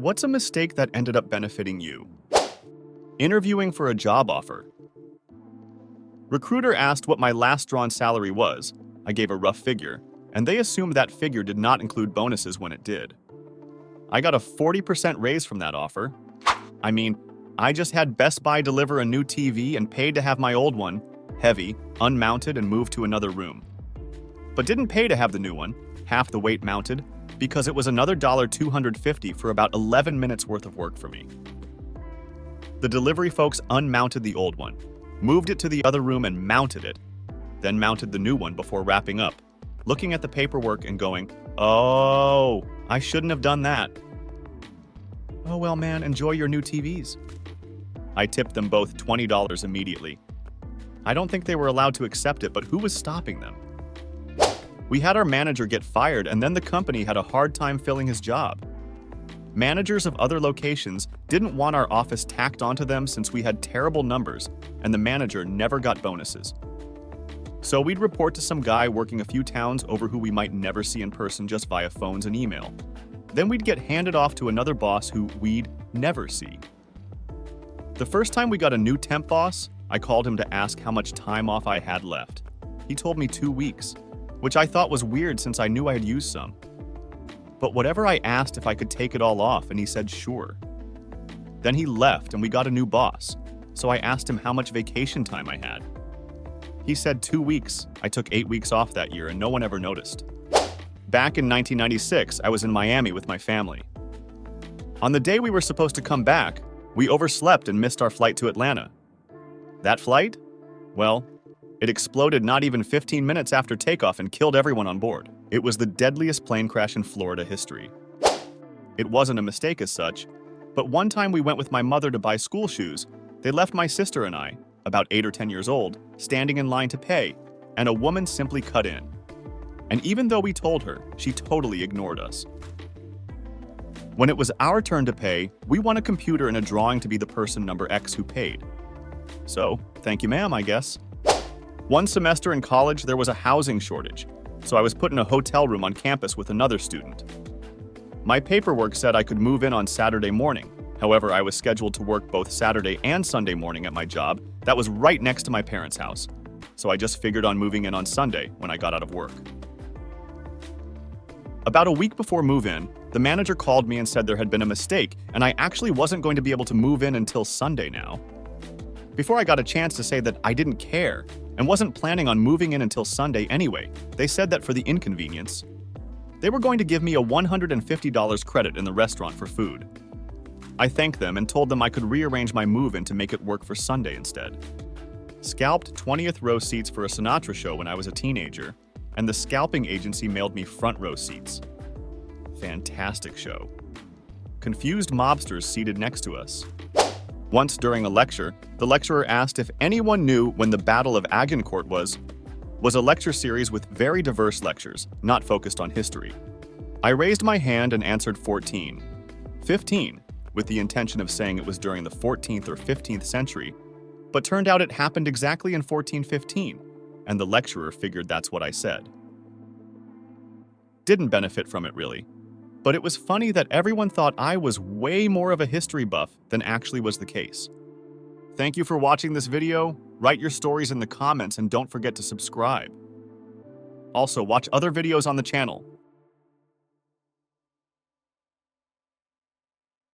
What's a mistake that ended up benefiting you? Interviewing for a job offer. Recruiter asked what my last drawn salary was. I gave a rough figure, and they assumed that figure did not include bonuses when it did. I got a 40% raise from that offer. I mean, I just had Best Buy deliver a new TV and paid to have my old one, heavy, unmounted and moved to another room. But didn't pay to have the new one, half the weight mounted, because it was another $250 for about 11 minutes worth of work for me. The delivery folks unmounted the old one, moved it to the other room and mounted it, then mounted the new one before wrapping up, looking at the paperwork and going, "Oh, I shouldn't have done that." "Oh well, man, enjoy your new TVs." I tipped them both $20 immediately. I don't think they were allowed to accept it, but who was stopping them? We had our manager get fired, and then the company had a hard time filling his job. Managers of other locations didn't want our office tacked onto them since we had terrible numbers, and the manager never got bonuses. So we'd report to some guy working a few towns over who we might never see in person just via phones and email. Then we'd get handed off to another boss who we'd never see. The first time we got a new temp boss, I called him to ask how much time off I had left. He told me 2 weeks, which I thought was weird since I knew I had used some. But whatever, I asked if I could take it all off, and he said sure. Then he left and we got a new boss, so I asked him how much vacation time I had. He said 2 weeks. I took 8 weeks off that year and no one ever noticed. Back in 1996, I was in Miami with my family. On the day we were supposed to come back, we overslept and missed our flight to Atlanta. That flight? Well, it exploded not even 15 minutes after takeoff and killed everyone on board. It was the deadliest plane crash in Florida history. It wasn't a mistake as such, but one time we went with my mother to buy school shoes. They left my sister and I, about 8 or 10 years old, standing in line to pay, and a woman simply cut in. And even though we told her, she totally ignored us. When it was our turn to pay, we won a computer and a drawing to be the person number X who paid. So, thank you ma'am, I guess. One semester in college, there was a housing shortage, so I was put in a hotel room on campus with another student. My paperwork said I could move in on Saturday morning. However, I was scheduled to work both Saturday and Sunday morning at my job that was right next to my parents' house, so I just figured on moving in on Sunday when I got out of work. About a week before move-in, the manager called me and said there had been a mistake, and I actually wasn't going to be able to move in until Sunday now. Before I got a chance to say that I didn't care and wasn't planning on moving in until Sunday anyway, they said that for the inconvenience, they were going to give me a $150 credit in the restaurant for food. I thanked them and told them I could rearrange my move-in to make it work for Sunday instead. Scalped 20th row seats for a Sinatra show when I was a teenager, and the scalping agency mailed me front row seats. Fantastic show. Confused mobsters seated next to us. Once during a lecture, the lecturer asked if anyone knew when the Battle of Agincourt was a lecture series with very diverse lectures, not focused on history. I raised my hand and answered 14. 15, with the intention of saying it was during the 14th or 15th century, but turned out it happened exactly in 1415, and the lecturer figured that's what I said. Didn't benefit from it really, but it was funny that everyone thought I was way more of a history buff than actually was the case. Thank you for watching this video. Write your stories in the comments and don't forget to subscribe. Also, watch other videos on the channel.